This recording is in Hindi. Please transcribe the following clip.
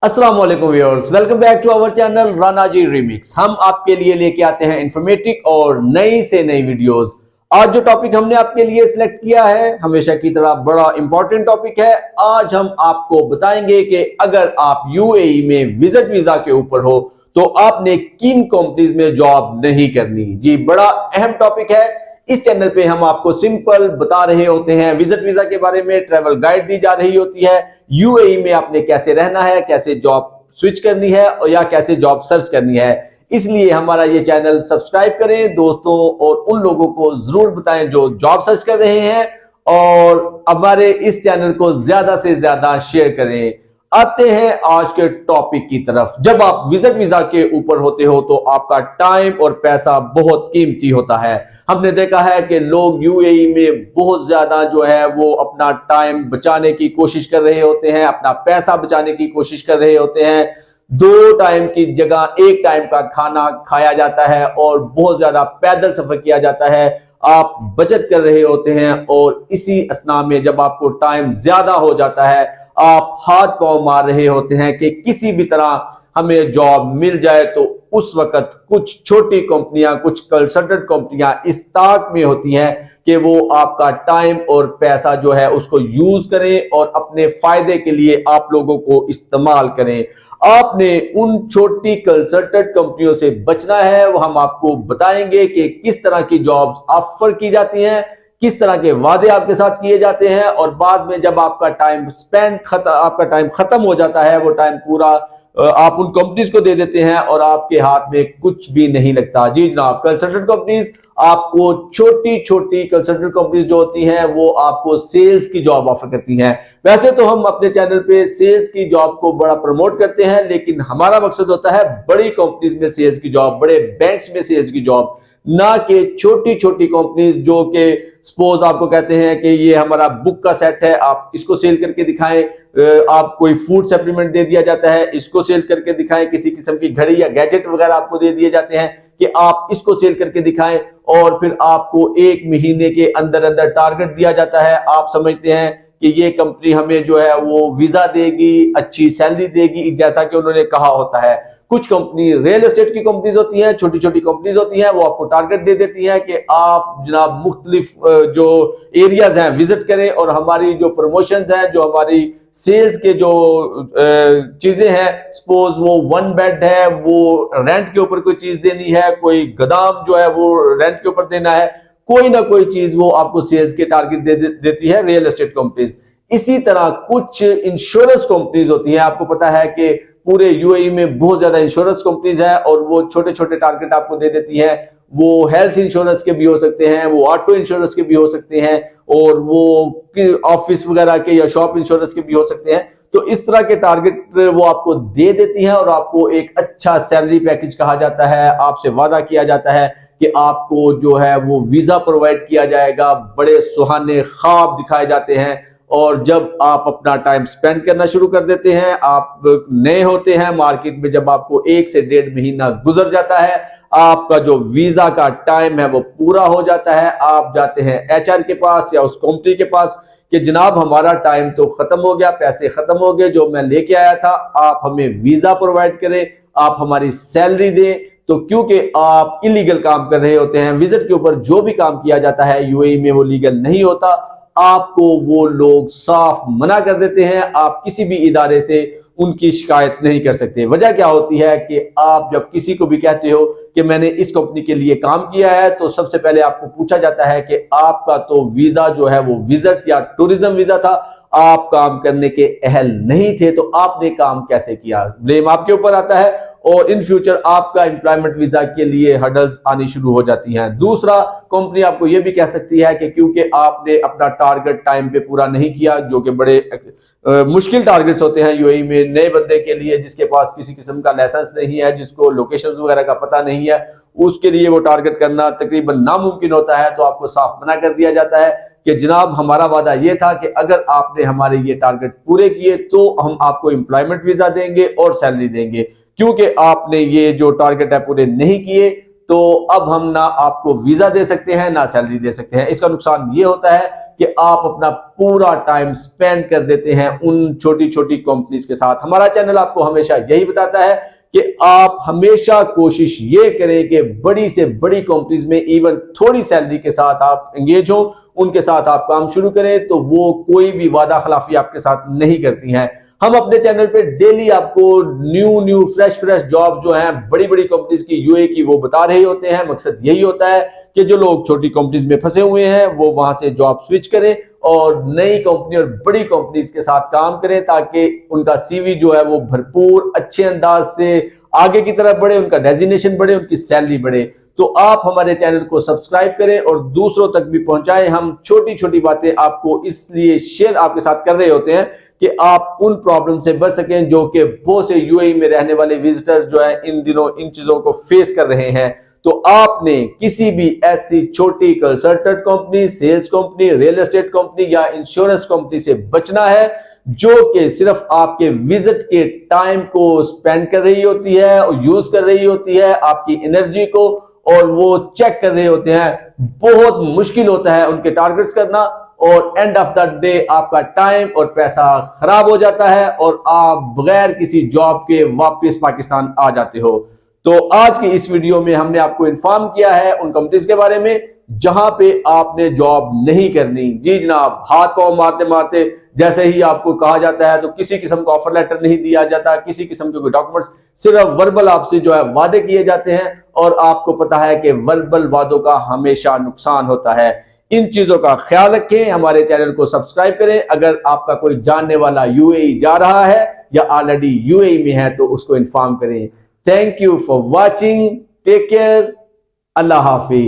अस्सलाम वालेकुम viewers, welcome back to our channel Rana ji remix. हम आपके लिए लेके आते हैं इंफॉर्मेटिव और नई से नई वीडियोस। आज जो टॉपिक हमने आपके लिए सिलेक्ट किया है हमेशा की तरह बड़ा इंपॉर्टेंट टॉपिक है। आज हम आपको बताएंगे कि अगर आप यूएई में विजिट वीजा के ऊपर हो तो आपने किन कंपनीज में जॉब नहीं करनी। जी, बड़ा अहम टॉपिक है। इस चैनल पे हम आपको सिंपल बता रहे होते हैं, विजिट वीजा के बारे में ट्रैवल गाइड दी जा रही होती है, यूएई में आपने कैसे रहना है, कैसे जॉब स्विच करनी है और या कैसे जॉब सर्च करनी है। इसलिए हमारा ये चैनल सब्सक्राइब करें दोस्तों और उन लोगों को जरूर बताएं जो जॉब सर्च कर रहे हैं, और हमारे इस चैनल को ज्यादा से ज्यादा शेयर करें। आते हैं आज के टॉपिक की तरफ। जब आप विजिट वीजा के ऊपर होते हो तो आपका टाइम और पैसा बहुत कीमती होता है। हमने देखा है कि लोग यूएई में बहुत ज्यादा जो है वो अपना टाइम बचाने की कोशिश कर रहे होते हैं, अपना पैसा बचाने की कोशिश कर रहे होते हैं। 2 टाइम की जगह 1 टाइम का खाना खाया जाता है और बहुत ज्यादा पैदल सफर किया जाता है। आप बचत कर रहे होते हैं और इसी असना में जब आपको टाइम ज्यादा हो जाता है आप हाथ पांव मार रहे होते हैं कि किसी भी तरह हमें जॉब मिल जाए। तो उस वक्त कुछ छोटी कंपनियां, कुछ कंसल्टेंट कंपनियां इस ताक में होती हैं कि वो आपका टाइम और पैसा जो है उसको यूज करें और अपने फायदे के लिए आप लोगों को इस्तेमाल करें। आपने उन छोटी कंसल्टेंट कंपनियों से बचना है। वो हम आपको बताएंगे कि किस तरह की जॉब्स ऑफर की जाती हैं, किस तरह के वादे आपके साथ किए जाते हैं, और बाद में जब आपका टाइम खत्म हो जाता है, वो टाइम पूरा आप उन कंपनीज को दे देते हैं और आपके हाथ में कुछ भी नहीं लगता। जी जनाब, कंसल्टेंट कंपनीज आपको, छोटी छोटी कंसल्टेंट कंपनीज जो होती हैं वो आपको सेल्स की जॉब ऑफर करती हैं। वैसे तो हम अपने चैनल पे सेल्स की जॉब को बड़ा प्रमोट करते हैं, लेकिन हमारा मकसद होता है बड़ी कंपनीज में सेल्स की जॉब, बड़े बैंक्स में सेल्स की जॉब, ना कि छोटी छोटी कंपनीज जो कि सपोज आपको कहते हैं कि ये हमारा बुक का सेट है, आप इसको सेल करके दिखाएं। आप कोई फूड सप्लीमेंट दे दिया जाता है, इसको सेल करके दिखाएं। किसी किस्म की घड़ी या गैजेट वगैरह आपको दे दिए जाते हैं कि आप इसको सेल करके दिखाएं, और फिर आपको 1 महीने के अंदर अंदर टारगेट दिया जाता है। आप समझते हैं कि ये कंपनी हमें जो है वो वीजा देगी, अच्छी सैलरी देगी, जैसा कि उन्होंने कहा होता है। कुछ कंपनी रियल एस्टेट की कंपनीज होती हैं, छोटी छोटी कंपनीज होती हैं, वो आपको टारगेट दे देती हैं कि आप जनाब मुख्तलिफ जो एरियाज हैं विजिट करें, और हमारी जो प्रमोशंस हैं, जो हमारी सेल्स के जो चीजें हैं, सपोज वो 1 बेड है, वो रेंट के ऊपर कोई चीज देनी है, कोई गोदाम जो है वो रेंट के ऊपर देना है, कोई ना कोई चीज वो आपको सेल्स के टारगेट देती है रियल एस्टेट कंपनीज। इसी तरह कुछ इंश्योरेंस कंपनीज होती हैं। आपको पता है कि पूरे यूएई में बहुत ज्यादा इंश्योरेंस कंपनीज है और वो छोटे छोटे टारगेट आपको दे देती है। वो हेल्थ इंश्योरेंस के भी हो सकते हैं, वो ऑटो इंश्योरेंस के भी हो सकते हैं, और वो ऑफिस वगैरह के या शॉप इंश्योरेंस के भी हो सकते हैं। तो इस तरह के टारगेट वो आपको दे देती हैं और आपको एक अच्छा सैलरी पैकेज कहा जाता है। आपसे वादा किया जाता है कि आपको जो है वो वीजा प्रोवाइड किया जाएगा, बड़े सुहाने ख्वाब दिखाए जाते हैं। और जब आप अपना टाइम स्पेंड करना शुरू कर देते हैं, आप नए होते हैं मार्केट में, जब आपको 1 से 1.5 महीना गुजर जाता है, आपका जो वीजा का टाइम है वो पूरा हो जाता है। आप जाते हैं एचआर के पास या उस कंपनी के पास कि जनाब हमारा टाइम तो खत्म हो गया, पैसे खत्म हो गए जो मैं लेके आया था, आप हमें वीजा प्रोवाइड करें, आप हमारी सैलरी दें। तो क्योंकि आप इलीगल काम कर रहे होते हैं, विजिट के ऊपर जो भी काम किया जाता है यूएई में वो लीगल नहीं होता, आपको वो लोग साफ मना कर देते हैं। आप किसी भी इदारे से उनकी शिकायत नहीं कर सकते। वजह क्या होती है कि आप जब किसी को भी कहते हो कि मैंने इस कंपनी के लिए काम किया है, तो सबसे पहले आपको पूछा जाता है कि आपका तो वीजा जो है वो विजिट या टूरिज्म वीजा था, आप काम करने के अहल नहीं थे, तो आपने काम कैसे किया। ब्लेम आपके ऊपर आता है और इन फ्यूचर आपका एम्प्लॉयमेंट वीजा के लिए हर्डल्स आनी शुरू हो जाती हैं। दूसरा, कंपनी आपको यह भी कह सकती है कि क्योंकि आपने अपना टारगेट टाइम पे पूरा नहीं किया, जो कि बड़े मुश्किल टारगेट्स होते हैं यूएई में नए बंदे के लिए, जिसके पास किसी किस्म का लाइसेंस नहीं है, जिसको लोकेशंस वगैरह का पता नहीं है, उसके लिए वो टारगेट करना तकरीबन नामुमकिन होता है। तो आपको साफ मना कर दिया जाता है कि जनाब हमारा वादा यह था कि अगर आपने हमारे ये टारगेट पूरे किए तो हम आपको एम्प्लॉयमेंट वीजा देंगे और सैलरी देंगे। क्योंकि आपने ये जो टारगेट है पूरे नहीं किए, तो अब हम ना आपको वीजा दे सकते हैं ना सैलरी दे सकते हैं। इसका नुकसान ये होता है कि आप अपना पूरा टाइम स्पेंड कर देते हैं उन छोटी छोटी कंपनीज के साथ। हमारा चैनल आपको हमेशा यही बताता है कि आप हमेशा कोशिश ये करें कि बड़ी से बड़ी कंपनीज में इवन थोड़ी सैलरी के साथ आप एंगेज हो, उनके साथ आप काम शुरू करें तो वो कोई भी वादा खिलाफी आपके साथ नहीं करती हैं। हम अपने चैनल पे डेली आपको न्यू फ्रेश जॉब जो है बड़ी बड़ी कंपनीज की, यूए की, वो बता रहे होते हैं। मकसद यही होता है कि जो लोग छोटी कंपनीज में फंसे हुए हैं वो वहां से जॉब स्विच करें और नई कंपनी और बड़ी कंपनीज के साथ काम करें, ताकि उनका सीवी जो है वो भरपूर अच्छे अंदाज से आगे की तरफ बढ़े, उनका डेजिग्नेशन बढ़े, उनकी सैलरी बढ़े। तो आप हमारे चैनल को सब्सक्राइब करें और दूसरों तक भी पहुंचाएं। हम छोटी छोटी बातें आपको इसलिए शेयर आपके साथ कर रहे होते हैं कि आप उन प्रॉब्लम से बच सकें जो कि बहुत से यूएई में रहने वाले विजिटर्स जो है इन दिनों इन चीजों को फेस कर रहे हैं। तो आपने किसी भी ऐसी छोटी consultant company, sales company, real estate company या इंश्योरेंस कंपनी से बचना है जो कि सिर्फ आपके विजिट के टाइम को स्पेंड कर रही होती है और यूज कर रही होती है आपकी एनर्जी को, और वो चेक कर रहे होते हैं। बहुत मुश्किल होता है उनके टारगेट्स करना और एंड ऑफ द डे आपका टाइम और पैसा खराब हो जाता है और आप बगैर किसी जॉब के वापस पाकिस्तान आ जाते हो। तो आज की इस वीडियो में हमने आपको इन्फॉर्म किया है उन कंपनीज के बारे में जहां पे आपने जॉब नहीं करनी। जी जनाब, हाथ पांव मारते मारते जैसे ही आपको कहा जाता है तो किसी किस्म का ऑफर लेटर नहीं दिया जाता, किसी किस्म के कोई डॉक्यूमेंट्स, सिर्फ वर्बल आपसे जो है वादे किए जाते हैं और आपको पता है कि वर्बल वादों का हमेशा नुकसान होता है। इन चीजों का ख्याल रखें, हमारे चैनल को सब्सक्राइब करें। अगर आपका कोई जानने वाला यूएई जा रहा है या ऑलरेडी यूएई में है तो उसको इन्फॉर्म करें। Thank you for watching, take care, अल्लाह हाफिज।